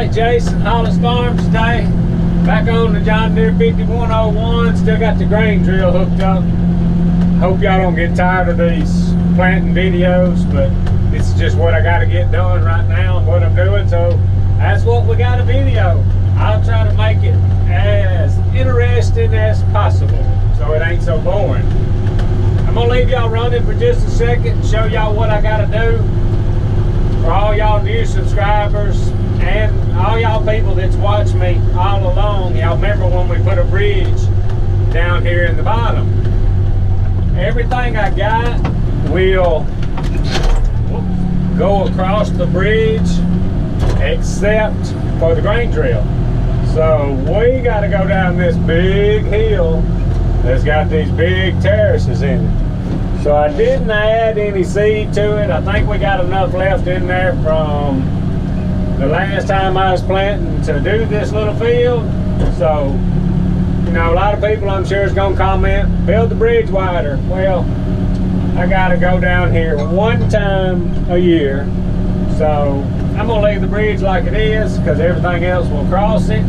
Alright, Jason, Hollis Farms today. Back on the John Deere 5101. Still got the grain drill hooked up. Hope y'all don't get tired of these planting videos, but it's just what I got to get done right now, what I'm doing. So that's what we got a video. I'll try to make it as interesting as possible so it ain't so boring. I'm going to leave y'all running for just a second and show y'all what I got to do. For all y'all new subscribers and all y'all people that's watched me all along, y'all remember when we put a bridge down here in the bottom. Everything I got will go across the bridge except for the grain drill. So we got to go down this big hill that's got these big terraces in it. So I didn't add any seed to it. I think we got enough left in there from the last time I was planting to do this little field. So, you know, a lot of people I'm sure is going to comment, build the bridge wider. Well, I got to go down here one time a year. So I'm going to leave the bridge like it is because everything else will cross it.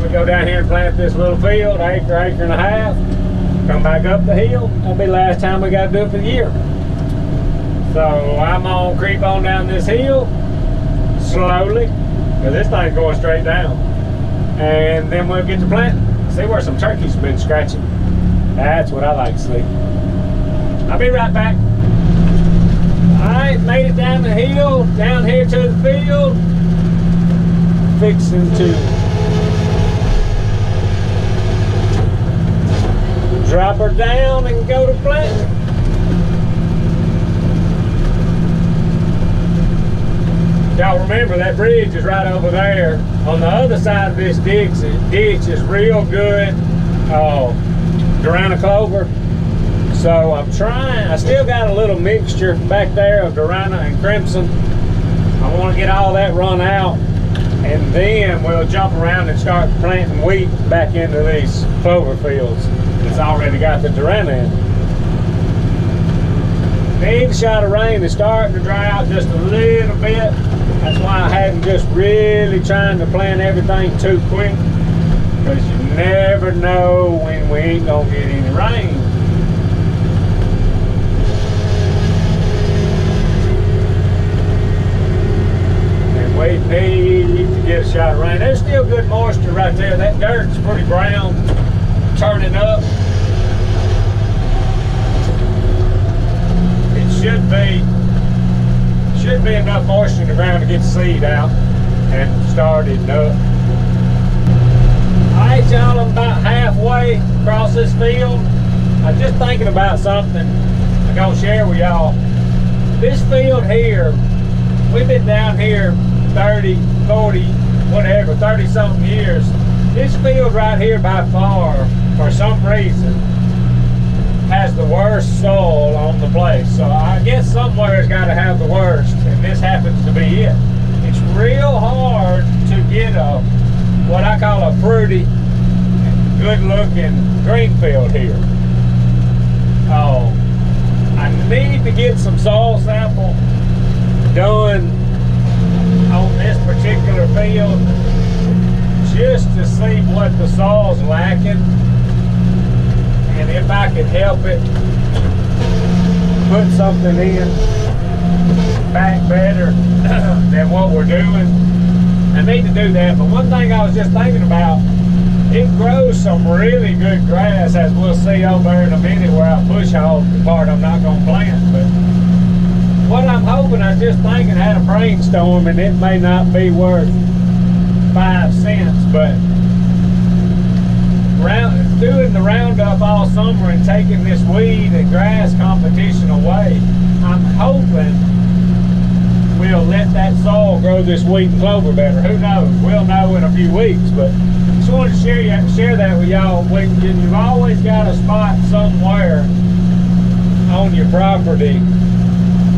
We'll go down here and plant this little field, acre and a half. Come back up the hill. That'll be the last time we got to do it for the year. So I'm gonna creep on down this hill slowly, because this thing's going straight down. And then we'll get to planting. See where some turkeys have been scratching. That's what I like to see. I'll be right back. Alright, made it down the hill, down here to the field. Fixing to drop her down and go to planting. Y'all remember that bridge is right over there. On the other side of this ditch is real good Durana clover. So I'm trying, I still got a little mixture back there of Durana and crimson. I want to get all that run out, and then we'll jump around and start planting wheat back into these clover fields. It's already got the Durana in it. Need a shot of rain. It's starting to dry out just a little bit. That's why I hadn't just really trying to plan everything too quick, because you never know when we ain't gonna get any rain. And we need to get a shot of rain. There's still good moisture right there. That dirt's pretty brown, turning up. Should be enough moisture in the ground to get the seed out and start it up. Alright y'all, I'm about halfway across this field. I'm just thinking about something I'm gonna share with y'all. This field here, we've been down here 30, 40, whatever, 30 something years. This field right here by far, for some reason, has the worst soil on the place. So I guess somewhere's got to have the worst, and this happens to be it. It's real hard to get a, what I call a fruity, good looking green field here. Oh, I need to get some soil sample done on this particular field just to see what the soil's lacking. And if I could help it, put something in back better than what we're doing, I need to do that. But one thing I was just thinking about, it grows some really good grass, as we'll see over there in a minute, where I bush hog the part I'm not going to plant. But what I'm hoping, I was just thinking, I had a brainstorm, and it may not be worth 5 cents, but doing the roundup all summer and taking this weed and grass competition away, I'm hoping we'll let that soil grow this wheat and clover better. Who knows? We'll know in a few weeks. But just wanted to share that with y'all. You've always got a spot somewhere on your property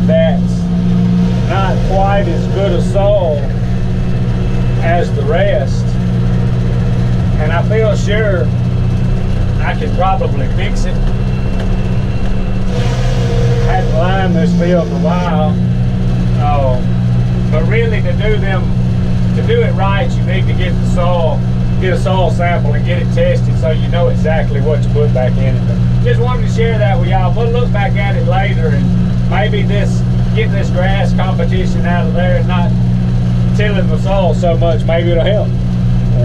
that's not quite as good a soil as the rest. And I feel sure I could probably fix it. Hadn't limed this field in a while. But really to do them to do it right, you need to get the soil, get a soil sample and get it tested so you know exactly what to put back in it. But just wanted to share that with y'all. We'll look back at it later, and maybe getting this grass competition out of there and not tilling the soil so much, maybe it'll help.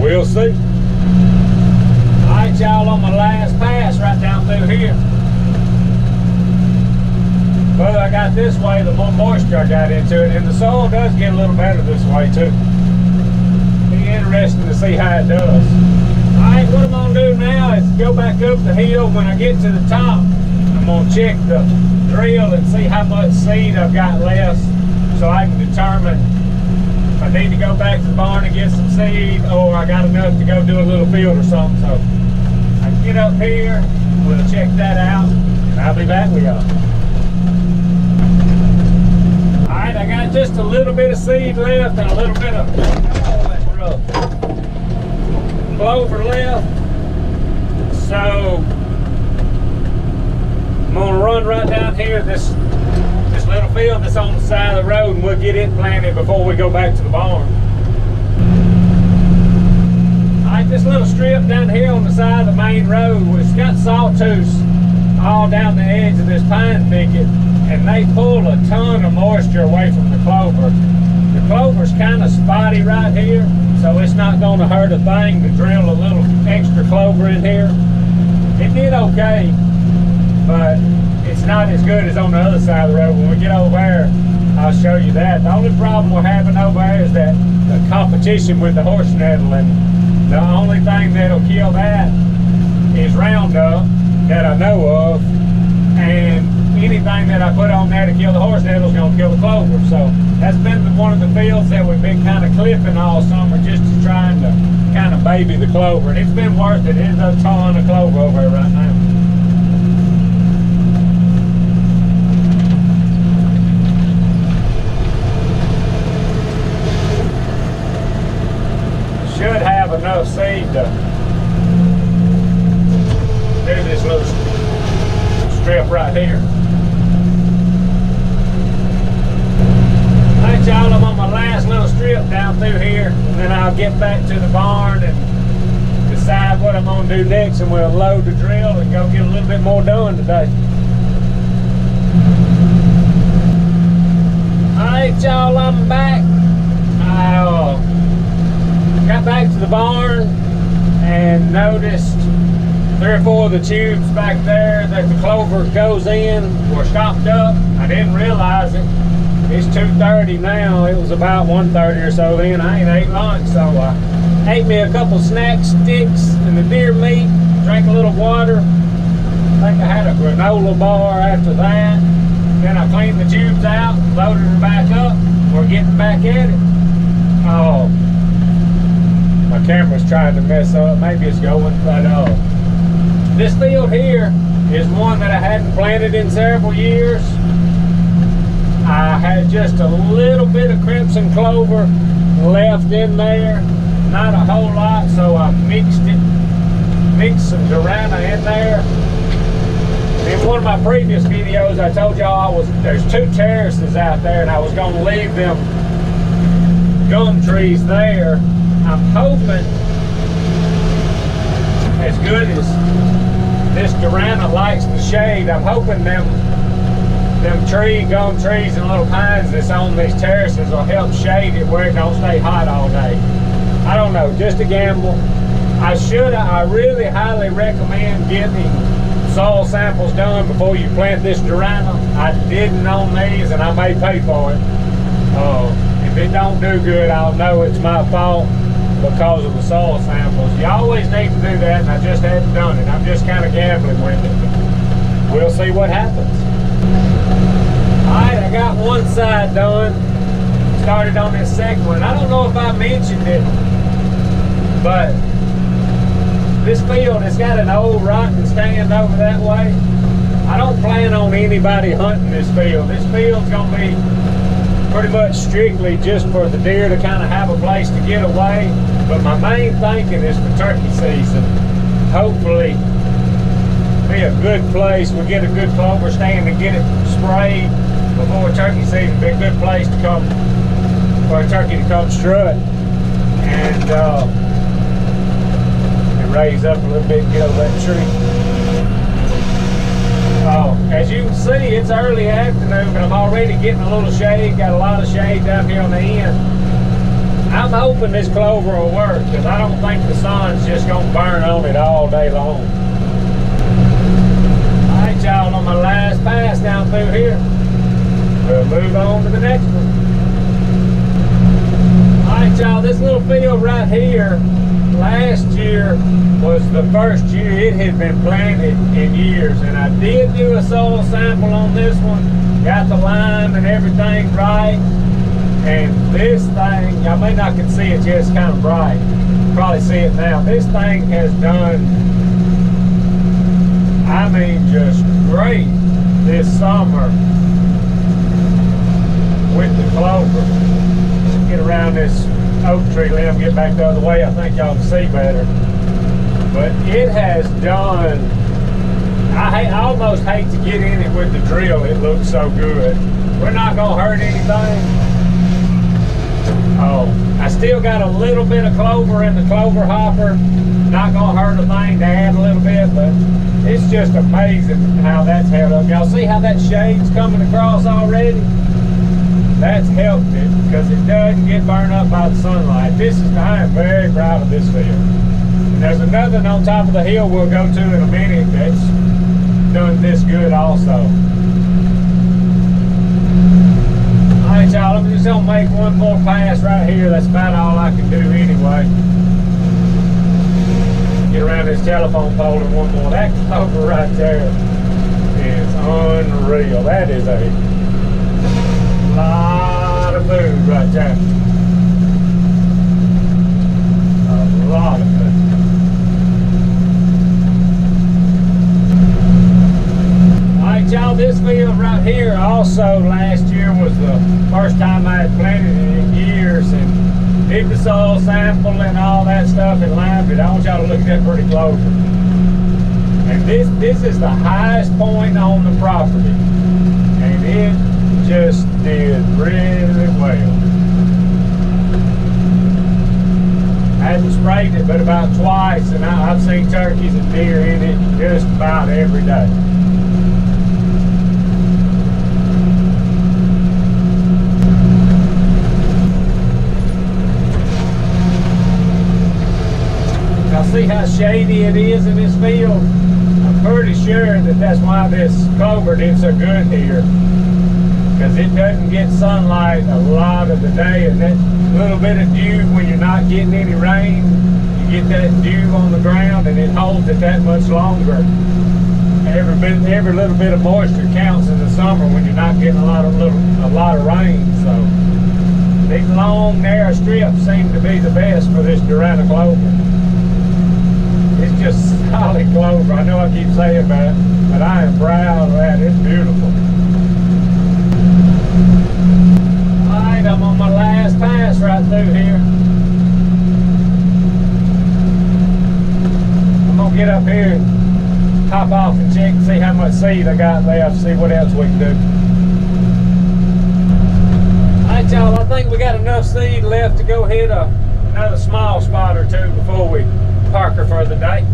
We'll see. All right, y'all, on my last pass right down through here. The further I got this way, the more moisture I got into it, and the soil does get a little better this way too. Be interesting to see how it does. All right, what I'm gonna do now is go back up the hill. When I get to the top, I'm gonna check the drill and see how much seed I've got left, so I can determine if I need to go back to the barn and get some seed, or I got enough to go do a little field or something. So I can get up here, we'll check that out, and I'll be back with y'all. Alright, I got just a little bit of seed left and a little bit of clover left. So I'm gonna run right down here this little field that's on the side of the road, and we'll get it planted before we go back to the barn. Alright, this little strip down here on the side of the main road, it's got sawtooths all down the edge of this pine thicket, and they pull a ton of moisture away from the clover. The clover's kind of spotty right here, so it's not going to hurt a thing to drill a little extra clover in here. It did okay, but it's not as good as on the other side of the road. When we get over there, I'll show you that. The only problem we're having over there is that the competition with the horse nettle, and the only thing that'll kill that is Roundup that I know of, and anything that I put on there to kill the horse nettle is going to kill the clover. So that's been one of the fields that we've been kind of clipping all summer, just to trying to kind of baby the clover, and it's been worth it. There's a ton of clover over there right now. Should have enough seed to do this little strip right here. Alright, y'all, I'm on my last little strip down through here, and then I'll get back to the barn and decide what I'm going to do next, and we'll load the drill and go get a little bit more done today. Alright, y'all, I'm back. I got back to the barn and noticed 3 or 4 of the tubes back there that the clover goes in were stopped up. I didn't realize it. It's 2:30 now. It was about 1:30 or so then. I ain't ate lunch, so I ate me a couple snack sticks and the deer meat, drank a little water. I think I had a granola bar after that. Then I cleaned the tubes out, loaded her back up. We're getting back at it. Oh, my camera's trying to mess up. Maybe it's going, but this field here is one that I hadn't planted in several years. I had just a little bit of crimson clover left in there, not a whole lot, so I mixed some Durana in there. In one of my previous videos, I told y'all there's 2 terraces out there, and I was going to leave them gum trees there. I'm hoping, as good as this Durana likes the shade, I'm hoping them gum trees and little pines that's on these terraces will help shade it where it don't stay hot all day. I don't know, just a gamble. I really highly recommend getting soil samples done before you plant this Durana. I didn't on these, and I may pay for it. If it don't do good, I'll know it's my fault because of the soil samples. You always need to do that, and I just hadn't done it. I'm just kind of gambling with it. We'll see what happens. Alright, I got one side done. Started on this second one. I don't know if I mentioned it, but this field has got an old rocking stand over that way. I don't plan on anybody hunting this field. This field's going to be pretty much strictly just for the deer to kind of have a place to get away. But my main thinking is for turkey season. Hopefully be a good place. We'll get a good clover stand and get it sprayed before turkey season. Be a good place to come for a turkey to come strut. and raise up a little bit and get over that tree. Oh, as you can see, it's early afternoon, but I'm already getting a little shade. Got a lot of shade down here on the end. I'm hoping this clover will work, because I don't think the sun's just going to burn on it all day long. Alright, y'all, on my last pass down through here. We'll move on to the next one. Alright, y'all, this little field right here, last year was the first year it had been planted in years, and I did do a soil sample on this one, got the lime and everything right, and this thing, I may not can see it yet, it's kind of bright, probably see it now. This thing has done, I mean, just great this summer with the clover. Get around this oak tree limb, get back the other way, I think y'all can see better. But it has done, I almost hate to get in it with the drill, it looks so good. We're not gonna hurt anything. Oh, I still got a little bit of clover in the clover hopper. Not gonna hurt a thing to add a little bit, but it's just amazing how that's held up. Y'all see how that shade's coming across already? That's helped it, because it doesn't get burned up by the sunlight. I am very proud of this field. And there's another one on top of the hill we'll go to in a minute that's done this good also. Alright, y'all, I'm just gonna make one more pass right here. That's about all I can do anyway. Get around this telephone pole and one more. That clover right there is unreal. That is a lot of food right there. A lot of food. Alright, y'all, this field right here also last year was the first time I had planted it in years, and did the soil sample and all that stuff and limed it. I want y'all to look at that pretty clover. And this is the highest point on the property, and it just did really well. I hadn't sprayed it but about twice, and I've seen turkeys and deer in it just about every day. Now see how shady it is in this field? I'm pretty sure that that's why this clover did so good here, because it doesn't get sunlight a lot of the day, and that little bit of dew when you're not getting any rain, you get that dew on the ground and it holds it that much longer. Every little bit of moisture counts in the summer when you're not getting a lot of rain. So these long narrow strips seem to be the best for this Durana clover. It's just solid clover. I know I keep saying that, but I am proud of that. It's beautiful. Alright, I'm on my last pass right through here. I'm gonna get up here and hop off and check and see how much seed I got left, see what else we can do. Alright, y'all, I think we got enough seed left to go hit another small spot or two before we park her for the day.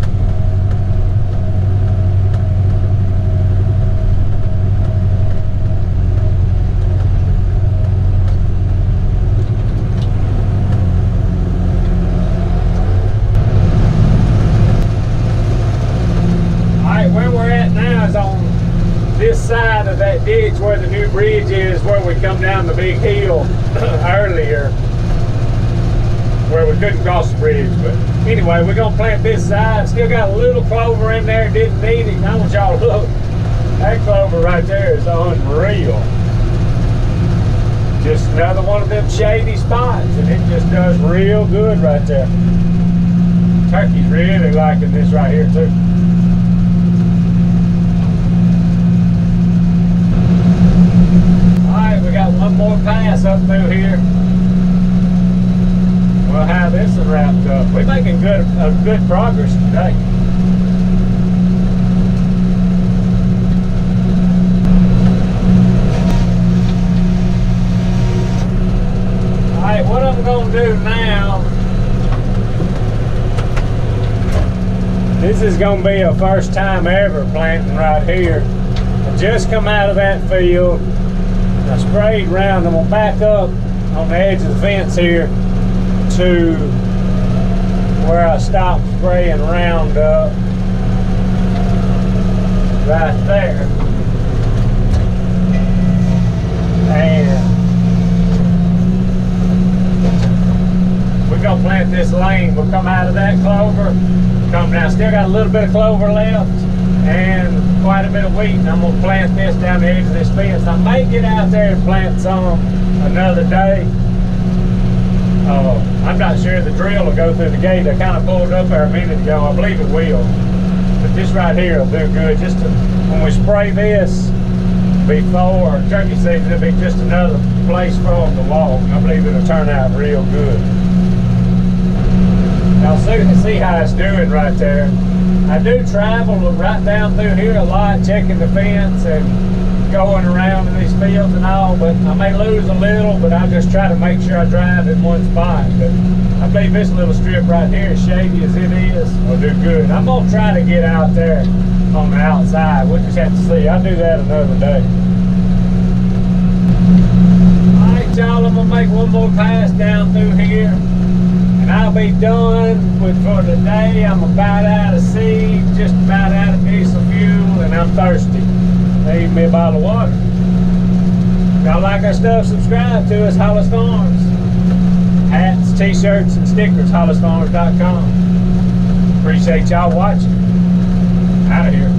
This side of that ditch where the new bridge is, where we come down the big hill earlier, where we couldn't cross the bridge. But anyway, we're gonna plant this side. Still got a little clover in there, didn't need it. I want y'all to look. That clover right there is unreal. Just another one of them shady spots, and it just does real good right there. Turkey's really liking this right here too. We got one more pass up through here. We'll have this one wrapped up. We're making good progress today. Alright, what I'm going to do now This is gonna be a first time ever planting right here. I just come out of that field. I sprayed around. I'm gonna back up on the edge of the fence here to where I stopped spraying Roundup. Right there. And we're gonna plant this lane. We'll come out of that clover, come down. Still got a little bit of clover left and quite a bit of wheat. And I'm gonna plant this down the edge of this fence. I may get out there and plant some another day. I'm not sure the drill will go through the gate. I kind of pulled up there a minute ago. I believe it will. But this right here will do good. Just to, when we spray this before turkey season, it'll be just another place for them to walk. I believe it'll turn out real good. Now see how it's doing right there. I do travel right down through here a lot, checking the fence and going around in these fields and all, but I may lose a little, but I just try to make sure I drive in one spot. But I believe this little strip right here, as shady as it is, will do good. I'm gonna try to get out there on the outside. We'll just have to see. I'll do that another day. All right, y'all, I'm gonna make one more pass down through here, and I'll be done for the day. I'm about out of seed, just about out of diesel fuel, and I'm thirsty. They give me a bottle of water. If y'all like our stuff, subscribe to us, Hollis Farms. Hats, t-shirts, and stickers, hollisfarms.com. Appreciate y'all watching. Out of here.